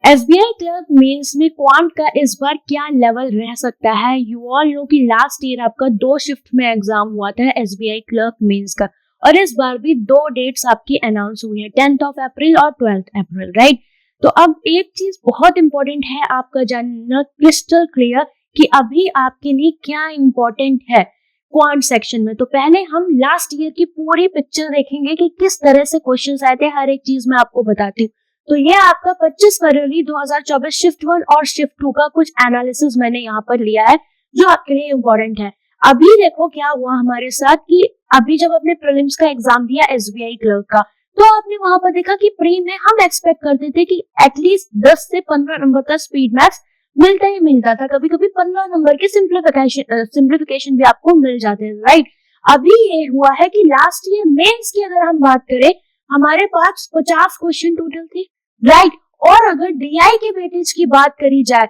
SBI clerk mains में quant का इस बार क्या लेवल रह सकता है? यू ऑल नो कि लास्ट ईयर आपका 2 शिफ्ट में एग्जाम हुआ था एसबीआई क्लर्क मेंस का, और इस बार भी 2 डेट्स आपकी अनाउंस हुई है, 10th ऑफ अप्रैल और 12th अप्रैल, राइट? तो अब एक चीज बहुत इंपॉर्टेंट है आपका जानना क्रिस्टल क्लियर कि अभी आपके लिए क्या इंपॉर्टेंट है क्वांट सेक्शन में। तो पहले हम लास्ट ईयर की पूरी पिक्चर देखेंगे कि किस तरह से क्वेश्चंस आए थे, हर एक चीज मैं आपको बताती हूँ। तो ये आपका 25 फरवरी 2024 शिफ्ट 1 और शिफ्ट 2 का कुछ एनालिसिस मैंने यहाँ पर लिया है जो आपके लिए इम्पोर्टेंट है। अभी देखो क्या हुआ हमारे साथ कि अभी जब आपने प्रीलिम्स का एग्जाम दिया एसबीआई क्लर्क का, तो आपने वहां पर देखा कि प्री में हम एक्सपेक्ट करते थे कि एटलीस्ट 10 से 15 नंबर का स्पीड मैथ्स मिलता ही मिलता था, कभी कभी 15 नंबर के सिंप्लीफिकेशन भी आपको मिल जाते थे, राइट? अभी ये हुआ है कि लास्ट ईयर मेंस की अगर हम बात करें, हमारे पास 50 क्वेश्चन टोटल थे, राइट? और अगर डीआई के वेटेज की बात करी जाए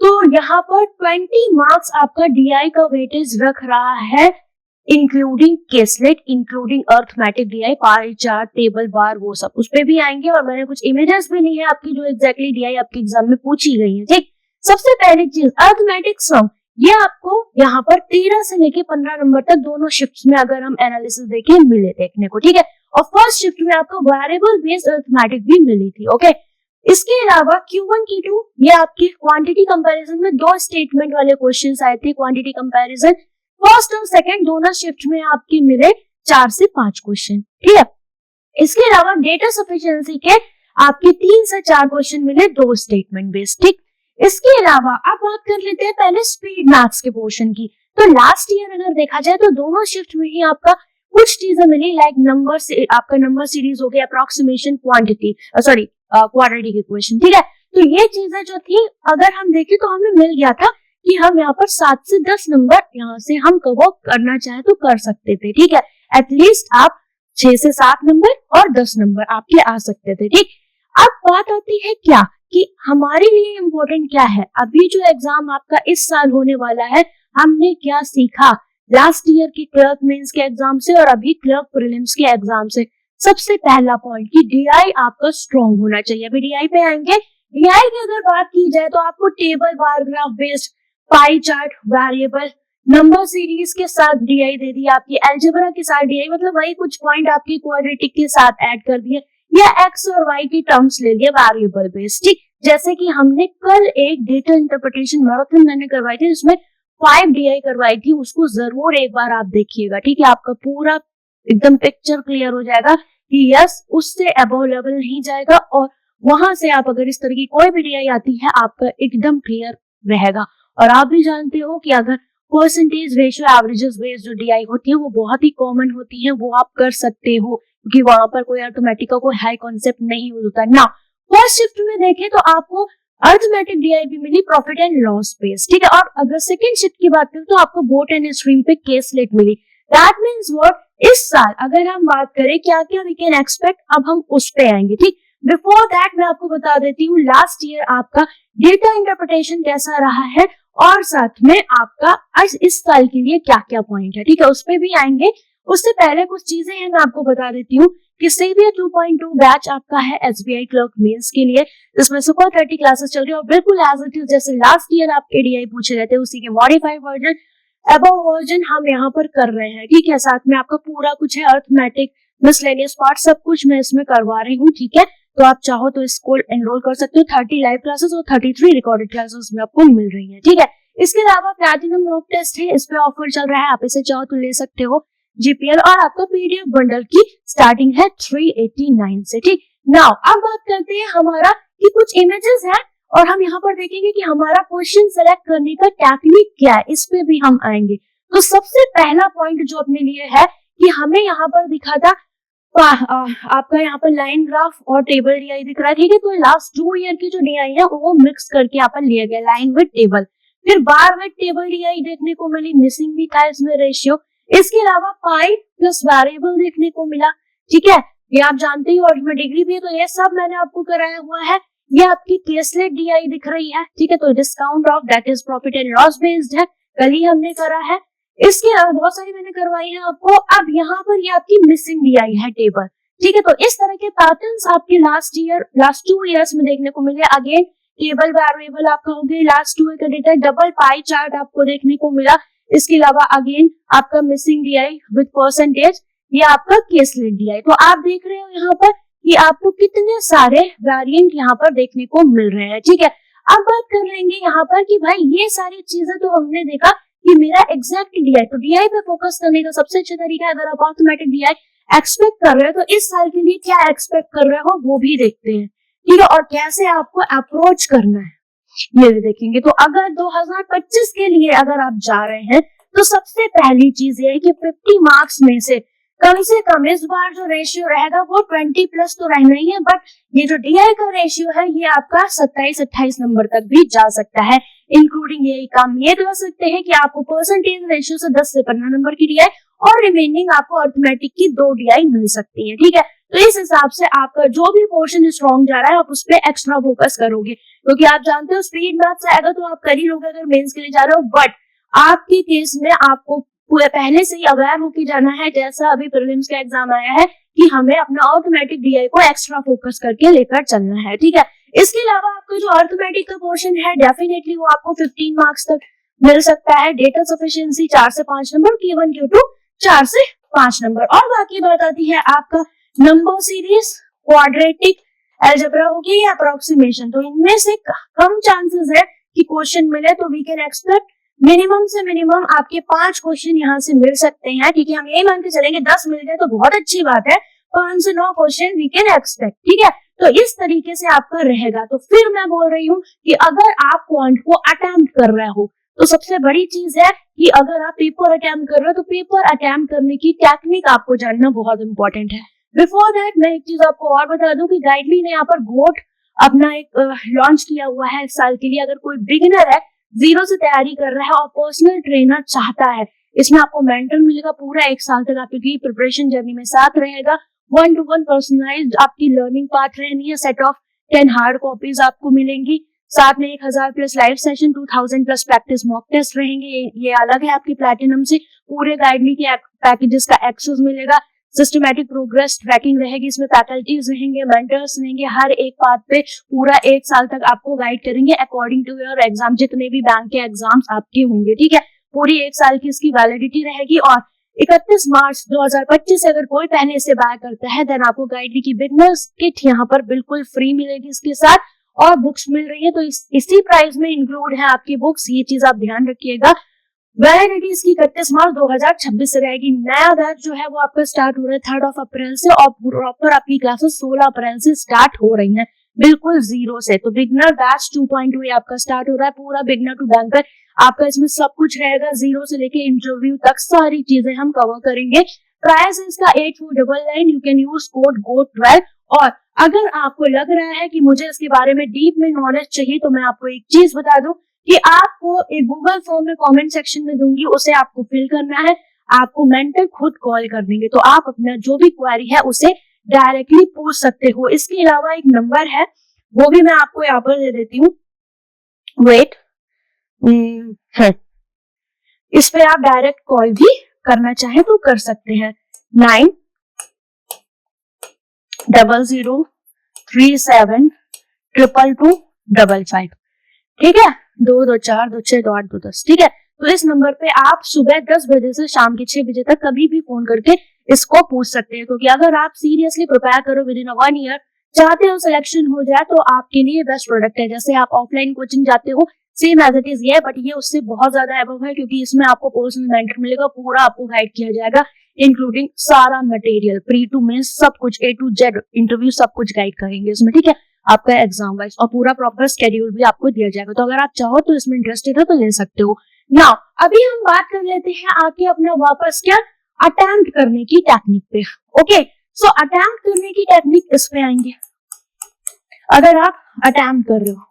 तो यहाँ पर 20 मार्क्स आपका डीआई का वेटेज रख रहा है, including caselet, including arithmetic DI, pie chart, table bar, वो सब उस पे भी आएंगे। और मैंने कुछ इमेजेस भी ली है आपकी जो एग्जैक्टली डीआई आपके एग्जाम में पूछी गई है, ठीक? सबसे पहली चीज अर्थमेटिक सम, ये आपको यहाँ पर 13 से लेके 15 नंबर तक दोनों शिफ्ट्स में अगर हम एनालिसिस देखें मिले देखने को, ठीक है? और फर्स्ट शिफ्ट में आपको वेरिएबल बेस्ड अर्थमेटिक भी मिली थी, ओके? इसके अलावा Q1 Q2 ये आपके क्वांटिटी कंपैरिजन में 2 स्टेटमेंट वाले क्वेश्चंस आए थे। क्वांटिटी कंपैरिजन फर्स्ट और सेकंड दोनों शिफ्ट में आपके मिले 4 से 5 क्वेश्चन, ठीक है? इसके अलावा डेटा सफिशिएंसी के आपके 3 से 4 क्वेश्चन मिले 2 स्टेटमेंट बेस्ड, ठीक? इसके अलावा अब बात कर लेते हैं पहले स्पीड मैथ्स के पोर्शन की। तो लास्ट ईयर अगर देखा जाए तो दोनों शिफ्ट में ही आपका कुछ चीजें मिली, लाइक नंबर से आपका नंबर सीरीज हो गया, अप्रोक्सीमेशन, क्वांटिटी, सॉरी क्वाड्रेटिक के क्वेश्चन, ठीक है? तो ये चीजें जो थी अगर हम देखें तो हमें मिल गया था कि हम यहाँ पर 7 से 10 नंबर यहाँ से हम कवर करना चाहे तो कर सकते थे, ठीक है? एटलीस्ट आप 6 से 7 नंबर और 10 नंबर आपके आ सकते थे, ठीक? अब बात आती है क्या कि हमारे लिए इम्पोर्टेंट क्या है, अभी जो एग्जाम आपका इस साल होने वाला है, हमने क्या सीखा लास्ट ईयर के क्लर्क मेंस के एग्जाम से और अभी क्लर्क प्रीलिम्स के एग्जाम से। सबसे पहला पॉइंट कि डीआई आपका स्ट्रॉन्ग होना चाहिए। अभी डीआई पे आएंगे। डीआई की अगर बात की जाए तो आपको table, bar graph based, pie chart, variable, number series के साथ डीआई दे दी, आपकी अलजेब्रा के साथ डीआई, मतलब वही कुछ पॉइंट आपकी क्वाड्रेटिक के साथ ऐड कर दिए, या एक्स और वाई की टर्म्स ले लिए वेरिएबल बेस्ड, ठीक? जैसे कि हमने कल एक डेटा इंटरप्रिटेशन मैराथन मैंने करवाई थी जिसमें 5 डीआई करवाई थी, उसको जरूर एक बार आप देखिएगा, ठीक है? आपका पूरा एकदम पिक्चर क्लियर हो जाएगा कि यस उससे अबव लेवल नहीं जाएगा, और वहां से आप अगर इस तरह की कोई भी डीआई आती है आपका एकदम क्लियर रहेगा। और आप भी जानते हो कि अगर परसेंटेज रेशियो एवरेजेस बेस्ड जो डीआई होती है वो बहुत ही कॉमन होती है, वो आप कर सकते हो क्योंकि वहां पर कोई अर्थमेटिक का कोई हाई कॉन्सेप्ट नहीं होता ना। फर्स्ट शिफ्ट में देखें तो आपको अर्थमेटिक डीआई भी मिली, प्रॉफिट एंड लॉस बेस्ड, ठीक है? और अगर सेकंड शिफ्ट की बात करें तो आपको बोट एंड स्ट्रीम पे केसलेट मिली। दैट मींस व्हाट, इस साल अगर हम बात करें क्या क्या वी कैन एक्सपेक्ट, अब हम उस पे आएंगे, ठीक? बिफोर दैट मैं आपको बता देती हूँ लास्ट ईयर आपका डेटा इंटरप्रिटेशन कैसा रहा है और साथ में आपका इस साल के लिए क्या क्या पॉइंट है, ठीक है? उस पे भी आएंगे। उससे पहले कुछ चीजें हैं मैं आपको बता देती हूँ कि सीबीए 2.2 बैच आपका है एसबीआई क्लर्क मेंस के लिए, जिसमें सुपर 30 क्लासेस चल रही है और बिल्कुल एज इट इज जैसे लास्ट ईयर आपके डीआई पूछे गए थे उसी के मॉडिफाइड वर्जन, अबव वर्जन हम यहाँ पर कर रहे हैं, ठीक है? साथ में आपका पूरा कुछ है, अर्थमेटिक, मिसलेनियस पार्ट, सब कुछ मैं इसमें करवा रही हूँ, ठीक है? तो आप चाहो तो इसको एनरोल कर सकते हो। 30 लाइव क्लासेस और 33 रिकॉर्डेड क्लासेस में आपको मिल रही है, ठीक है? इसके अलावा प्लैटिनम मॉक टेस्ट है, इस पे ऑफर चल रहा है, आप इसे चाहो तो ले सकते हो जीपीएल, और आपका पीडीएफ बंडल की स्टार्टिंग है 389 से, ठीक? नाउ अब बात करते हैं हमारा कि कुछ इमेजेस है और हम यहाँ पर देखेंगे कि हमारा क्वेश्चन सेलेक्ट करने का टेक्निक क्या है, इस पे भी हम आएंगे। तो सबसे पहला पॉइंट जो अपने लिए है कि हमें यहाँ पर दिखा था आपका यहाँ पर लाइन ग्राफ और टेबल डीआई दिख रहा है, ठीक है? तो लास्ट 2 ईयर की जो डीआई है वो मिक्स करके यहाँ पर लिया गया, लाइन विद टेबल, फिर बार विद टेबल डीआई देखने को मिली, मिसिंग भी था इसमें रेशियो। इसके अलावा पाई प्लस वेरिएबल देखने को मिला, ठीक है? ये आप जानते ही, और इसमें डिग्री भी है, तो ये सब मैंने आपको कराया हुआ है। ये आपकी केसलेट डीआई दिख रही है, ठीक है? तो discount of that is profit and loss based है, कल ही हमने करा है। इसके अलावा बहुत सारी मैंने करवाई है आपको। अब यहाँ पर ये आपकी मिसिंग डीआई है टेबल, ठीक है, तो इस तरह के पैटर्न्स आपके लास्ट 2 ईयर्स में देखने को मिले। अगेन टेबल वेरिएबल आपका हो गया, लास्ट 2 ईयर का डेटा, डबल पाई चार्ट आपको देखने को मिला। इसके अलावा अगेन आपका मिसिंग डीआई विद परसेंटेज, ये आपका केसलेट डीआई। तो आप देख रहे हो यहाँ पर कि आपको कितने सारे वेरिएंट यहाँ पर देखने को मिल रहे हैं। ठीक है, अब बात कर लेंगे यहाँ पर कि भाई ये सारी चीजें तो हमने देखा कि मेरा एग्जैक्ट डीआई, तो डीआई पे फोकस करने का सबसे अच्छा तरीका है, अगर आप ऑटोमेटिक डीआई एक्सपेक्ट कर रहे हो तो इस साल के लिए क्या एक्सपेक्ट कर रहे हो वो भी देखते हैं। ठीक है, और कैसे आपको अप्रोच करना है ये भी देखेंगे। तो अगर 2025 के लिए अगर आप जा रहे हैं तो सबसे पहली चीज ये है कि 50 मार्क्स में से कम इस बार जो रेशियो रहेगा वो 20 प्लस तो रहना ही है, बट ये जो डीआई का रेशियो है ये आपका 27-28 नंबर तक भी जा सकता है। इंक्लूडिंग ये काम ये कर सकते हैं कि आपको परसेंटेज रेशियो से 10 से 15 नंबर की डीआई और रिमेनिंग आपको अर्थमेटिक की 2 डीआई मिल सकती है। ठीक है, तो इस हिसाब से आपका जो भी पोर्शन स्ट्रॉन्ग जा रहा है आप उस पर एक्स्ट्रा फोकस करोगे, क्योंकि आप जानते हो स्पीड मैथ्स आएगा तो आप कर ही लोगे अगर मेंस के लिए जा रहे हो, बट आपके केस में आपको पहले से ही अवेयर होके जाना है, जैसा अभी प्रीलिम्स का एग्जाम आया है कि हमें अपना अर्थमेटिक डीआई को एक्स्ट्रा फोकस करके लेकर चलना है। ठीक है, इसके अलावा आपका जो अर्थमेटिक का पोर्शन है डेफिनेटली वो आपको 15 मार्क्स तक मिल सकता है। डेटा सफिशिएंसी 4 से 5 नंबर, Q1 Q2 4 से 5 नंबर, और बाकी बात आती है आपका नंबर सीरीज, क्वाड्रेटिक, अलजेब्रा हो गया या अप्रोक्सीमेशन। तो इनमें से कम चांसेस है कि क्वेश्चन मिले, तो वी कैन एक्सपेक्ट मिनिमम से मिनिमम आपके 5 क्वेश्चन यहाँ से मिल सकते हैं। ठीक है, हम यही मान के चलेंगे 10 मिल गए तो बहुत अच्छी बात है, 5 से 9 क्वेश्चन वी कैन एक्सपेक्ट। ठीक है, तो इस तरीके से आपका रहेगा। तो फिर मैं बोल रही हूँ कि अगर आप क्वांट को अटेम्प्ट कर रहे हो तो सबसे बड़ी चीज है कि अगर आप पेपर अटेम्प्ट कर रहे हो तो पेपर अटेम्प्ट करने की टेक्निक आपको जानना बहुत इंपॉर्टेंट है। बिफोर दैट मैं एक चीज आपको और बता दूं कि गाइडली ने यहाँ पर गोट अपना एक लॉन्च किया हुआ है इस साल के लिए। अगर कोई बिगिनर है, 0 से तैयारी कर रहा है और पर्सनल ट्रेनर चाहता है, इसमें आपको मेंटर मिलेगा पूरा 1 साल तक, आपकी प्रिपरेशन जर्नी में साथ रहेगा, 1-to-1 पर्सनलाइज्ड आपकी लर्निंग पाथ रहनी है, सेट ऑफ 10 हार्ड कॉपीज आपको मिलेंगी, साथ में 1000 plus live session, 2000 plus practice mock test रहेंगे। ये अलग है आपकी प्लैटिनम से। पूरे गाइडली के पैकेजेस का एक्सेस मिलेगा, सिस्टमैटिक प्रोग्रेस ट्रैकिंग रहेगी, इसमें फैकल्टीज रहेंगे, मेंटर्स रहेंगे, हर एक पाथ पे पूरा 1 साल तक आपको गाइड करेंगे अकॉर्डिंग टू योर एग्जाम, जितने भी बैंक के एग्जाम्स आपके होंगे। ठीक है, पूरी 1 साल की इसकी वैलिडिटी रहेगी, और 31 मार्च 2025 से अगर कोई पहले से बाय करता है देन आपको गाइडली की बिगनर्स किट यहाँ पर बिल्कुल फ्री मिलेगी इसके साथ, और बुक्स मिल रही है तो इसी प्राइस में इंक्लूड है आपकी बुक्स, ये चीज आप ध्यान रखिएगा। वैलिडिटी इसकी 31 मार्च 2026 से रहेगी। नया बैच जो है वो आपका स्टार्ट हो रहा है 3 अप्रैल से, और प्रॉपर आपकी क्लासेस 16 अप्रैल से स्टार्ट हो रही हैं, बिल्कुल 0 से। तो बिगनर बैच 2.2 आपका स्टार्ट हो रहा है, पूरा बिगनर टू बैंकर आपका इसमें सब कुछ रहेगा, 0 से लेके इंटरव्यू तक सारी चीजें हम कवर करेंगे। प्राइस इसका 8499, you can use code GO12। और अगर आपको लग रहा है कि मुझे इसके बारे में डीप में नॉलेज चाहिए तो मैं आपको एक चीज बता दूं कि आपको एक गूगल फॉर्म में कमेंट सेक्शन में दूंगी, उसे आपको फिल करना है, आपको मेंटर खुद कॉल कर देंगे, तो आप अपना जो भी क्वेरी है उसे डायरेक्टली पूछ सकते हो। इसके अलावा एक नंबर है वो भी मैं आपको यहाँ पर दे देती हूँ, वेट, इस पे आप डायरेक्ट कॉल भी करना चाहे तो कर सकते हैं, 9000372255। ठीक है, 224262810। ठीक है, तो इस नंबर पे आप सुबह 10 बजे से शाम के 6 बजे तक कभी भी फोन करके इसको पूछ सकते हैं, क्योंकि अगर आप सीरियसली प्रिपेयर करो विद इन 1 ईयर, चाहते हो सिलेक्शन हो जाए, तो आपके लिए बेस्ट प्रोडक्ट है। जैसे आप ऑफलाइन कोचिंग जाते हो सेम एज इट इज ये, बट ये उससे बहुत ज्यादा अबव है, क्योंकि इसमें आपको पर्सनल मेंटर मिलेगा, पूरा आपको गाइड किया जाएगा, इंक्लूडिंग सारा मटेरियल, प्री टू मेंस सब कुछ, A to Z इंटरव्यू सब कुछ गाइड करेंगे इसमें। ठीक है, आपका एग्जाम वाइज, और पूरा प्रॉपर शेड्यूल भी आपको दिया जाएगा। तो अगर आप चाहो तो इसमें इंटरेस्टेड हो तो ले सकते हो। नाउ अभी हम बात कर लेते हैं आके अपना वापस क्या अटेम्प्ट करने की टेक्निक पे। ओके, सो अटेम्प्ट करने की टेक्निक इस पे आएंगे। अगर आप अटेम्प्ट कर रहे हो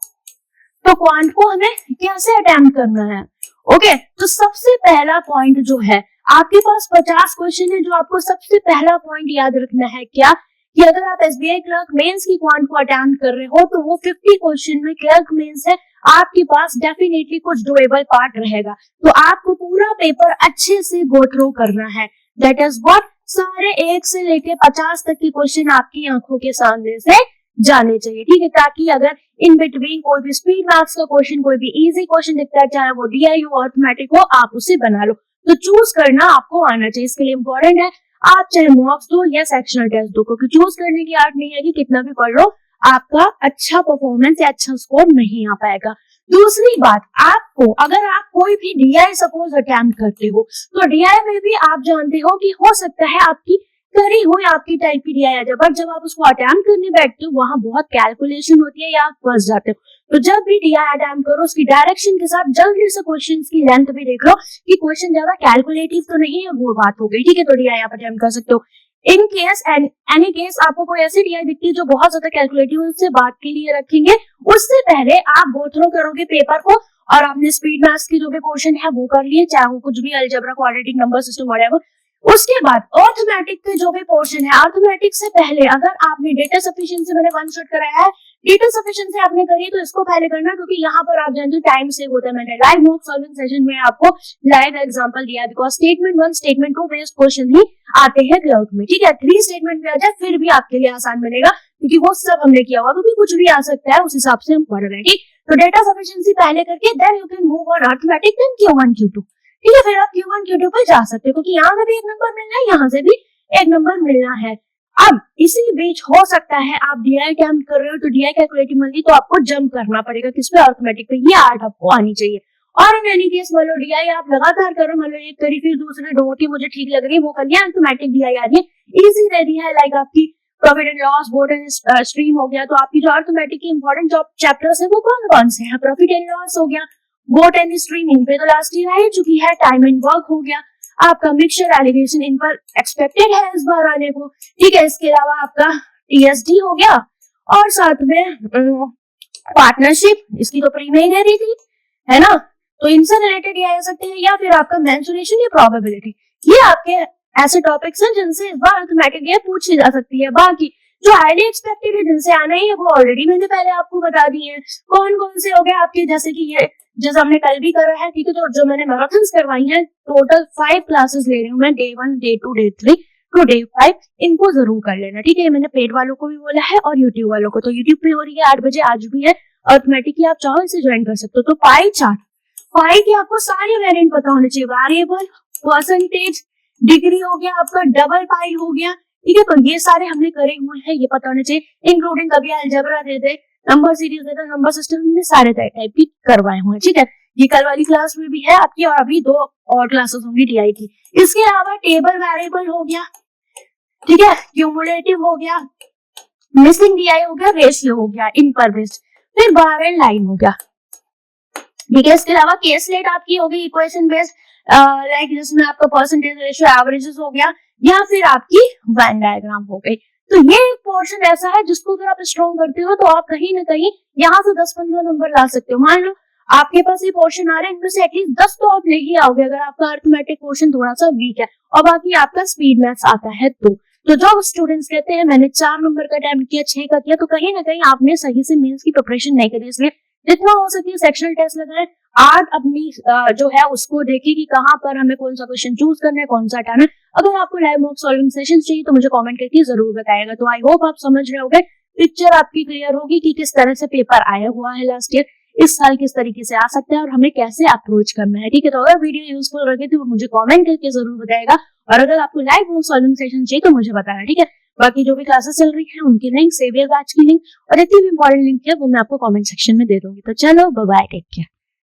तो क्वांट को हमें कैसे अटेम्प्ट करना है। ओके, तो सबसे पहला पॉइंट जो है, आपके पास 50 क्वेश्चन है, जो आपको सबसे पहला पॉइंट याद रखना है क्या, कि अगर आप SBI क्लर्क मेंस की क्वांट को अटेम्प्ट कर रहे हो तो वो 50 क्वेश्चन में क्लर्क मेंस है, आपके पास डेफिनेटली कुछ डुएबल पार्ट रहेगा, तो आपको पूरा पेपर अच्छे से गो थ्रू करना है। दैट इज व्हाट सारे 1 से लेके 50 तक के क्वेश्चन आपकी आंखों के सामने से जाने चाहिए, ठीक है, ताकि अगर इन बिटवीन कोई भी स्पीड मैथ्स का क्वेश्चन, कोई भी इजी क्वेश्चन दिखता है, चाहे वो डीआई हो, अर्थमेटिक हो, आप उसे बना लो। तो चूज करना आपको आना चाहिए, इसके लिए इंपॉर्टेंट है आप चाहे मॉक्स दो या सेक्शनल टेस्ट दो, क्योंकि चूज करने की आर्ट नहीं है कि कितना भी पढ़ लो आपका अच्छा परफॉर्मेंस या अच्छा स्कोर नहीं आ पाएगा। दूसरी बात, आपको अगर आप कोई भी डीआई सपोज अटेम्प्ट करते हो, तो डीआई में भी आप जानते हो कि हो सकता है आपकी करी हुई आपकी टाइप की डीआई आ जाए, बट जब आप उसको अटेम्प्ट करने बैठते हो वहां बहुत कैलकुलेशन होती है या आप फंस जाते हो। तो जब भी डीआई अटेम्प्ट करो उसकी डायरेक्शन के साथ जल्दी से क्वेश्चन की लेंथ भी देख लो कि क्वेश्चन ज्यादा कैलकुलेटिव तो नहीं है, वो बात हो गई, ठीक है। तो डीआई आप अटेम्प्ट कर सकते हो। इन केस एनी केस आपको कोई ऐसी डीआई दिखती है जो बहुत ज्यादा कैलकुलेटिव, उससे बात के लिए रखेंगे। उससे पहले आप गो थ्रू करोगे पेपर को और आपने स्पीड मैथ्स के जो भी पोर्शन है वो कर लिए, चाहे वो कुछ भी algebra, quadratic number system, whatever. उसके बाद अर्थमेटिक के जो भी पोर्शन है, अर्थमेटिक से पहले अगर आपने डेटा सफिशिएंसी मैंने वन शॉट कराया है, डेटा सफिशिएंसी आपने करी तो इसको पहले करना, क्योंकि यहाँ पर आप जानते हो टाइम सेव होता है। मैंने लाइव मॉक सॉल्विंग सेशन में आपको लाइव एग्जांपल दिया, because statement 1 statement 2 based question ही आते हैं क्लर्क में, ठीक है। 3 स्टेटमेंट भी आ जाए फिर भी आपके लिए आसान बनेगा, क्योंकि वो सब हमने किया हुआ, क्योंकि कुछ भी आ सकता है उस हिसाब से हम पढ़ रहे हैं, ठीक। तो डेटा सफिशिएंसी पहले करके then you can move on arithmetic, then Q1 Q2, ठीक है। फिर आप Q1 Q2 पर जा सकते हो, क्योंकि यहाँ से भी एक नंबर मिलना है, यहाँ से भी एक नंबर मिलना है। अब इसी बीच हो सकता है आप डीआई अटेम्प्ट कर रहे हो तो डीआई कैलकुलेटिव मिल गई तो आपको जंप करना पड़ेगा किस पे, अर्थमेटिक पे। ये आर्ट आपको आनी चाहिए। और इन एनी केस मान लो डीआई आप लगातार करो, मान लो एक करी फिर दूसरे ढूंढ के मुझे ठीक लग रही है वो कर लिया, अर्थमेटिक डीआई आ रही है, इजी रही है। लाइक आपकी profit and loss, boat and stream हो गया, तो आपकी जो अर्थमेटिक के इंपॉर्टेंट जो चैप्टर्स है वो कौन कौन से हैं? प्रॉफिट एंड लॉस हो गया, बोट एंड स्ट्रीम इन पे तो लास्ट ईयर आ चुकी है, टाइम एंड वर्क हो गया, आपका मिक्सचर एलिगेशन इन पर एक्सपेक्टेड है इस बार आने को, ठीक है। इसके अलावा आपका टीएसडी हो गया, और साथ में पार्टनरशिप, इसकी तो प्री में ही रही थी, है ना। तो इनसे रिलेटेड ये आ सकते हैं, या फिर आपका मेंसुरेशन या प्रोबेबिलिटी, ये आपके ऐसे टॉपिक्स हैं जिनसे इस बार अर्थमेटिक ये पूछी जा सकती है। बाकी जो हाईली एक्सपेक्टेड है जिनसे आना ही है वो ऑलरेडी मैंने पहले आपको बता दिए हैं। कौन कौन से हो गए आपके, जैसे कि ये जैसे हमने कल भी करा है, ठीक है। तो जो मैंने मैराथन्स करवाई हैं, टोटल 5 क्लासेस ले रही हूँ मैं, day 1, day 2, day 3 to day 5, इनको जरूर कर लेना, ठीक है। मैंने पेड वालों को भी बोला है और यूट्यूब वालों को। तो यूट्यूब पे हो रही है 8 बजे, आज भी है अर्थमेटिक की, आप चाहो इसे ज्वाइन कर सकते हो। तो पाई चार्ट, पाई के आपको सारे वेरिएंट पता होने चाहिए, वेरिएबल, परसेंटेज, डिग्री हो गया आपका, डबल पाई हो गया, ठीक है। तो ये सारे हमने करे हुए हैं, ये पता होने चाहिए। इंक्लूडिंग कभी अलजेब्रा दे दे, नंबर सीरीज दे दे, नंबर सिस्टम, हमने सारे टाइप की करवाए हुए हैं, ठीक है। ये कल वाली क्लास में भी है आपकी, और अभी 2 और क्लासेस होंगी डीआई की। इसके अलावा टेबल वेरिएबल हो गया, ठीक है, क्यूमुलेटिव हो गया, मिसिंग डीआई हो गया, रेशियो हो गया, इन पर बेस्ड, फिर बार एंड लाइन हो गया, ठीक है। इसके अलावा केसलेट आपकी होगी, इक्वेशन बेस्ड, लाइक जिसमें आपका परसेंटेज, रेशियो, एवरेजेस हो गया, या फिर आपकी वेन डायग्राम हो गई। तो ये एक पोर्शन ऐसा है जिसको अगर आप स्ट्रॉन्ग करते हो तो आप कहीं ना कहीं यहाँ से 10-15 नंबर ला सकते हो। मान लो आपके पास ये पोर्शन आ रहे हैं, इनमें से एटलीस्ट 10 तो आप ले ही आओगे अगर आपका अर्थमेटिक पोर्शन थोड़ा सा वीक है, और बाकी आपका स्पीड मैथ्स आता है। तो जो स्टूडेंट्स कहते हैं मैंने 4 नंबर का अटेम्प्ट किया, 6 का किया, तो कहीं ना कहीं आपने सही से मेंस की प्रिपरेशन नहीं करी। इसलिए जितना हो सके सेक्शनल टेस्ट लगाएं, आज अपनी जो है उसको देखिए कि कहाँ पर हमें कौन सा क्वेश्चन चूज करना है, कौन सा हटाना है। अगर आपको लाइव मॉक सॉल्विंग सेशन चाहिए तो मुझे कमेंट करके जरूर बताएगा। तो आई होप आप समझ रहे होंगे, पिक्चर आपकी क्लियर होगी कि किस तरह से पेपर आया हुआ है लास्ट ईयर, इस साल किस तरीके से आ सकता है और हमें कैसे अप्रोच करना है, ठीक है। तो अगर वीडियो यूजफुल लगे तो मुझे कमेंट करके जरूर बताएगा, और अगर आपको लाइव मॉक सॉल्विंग सेशन चाहिए तो मुझे बताना, ठीक है। बाकी जो भी क्लासेस चल रही है उनकी लिंक, सेवियर बैच की लिंक और जितनी भी इंपॉर्टेंट लिंक है वो मैं आपको कमेंट सेक्शन में दे दूंगी। तो चलो बाय बाय, टेक केयर।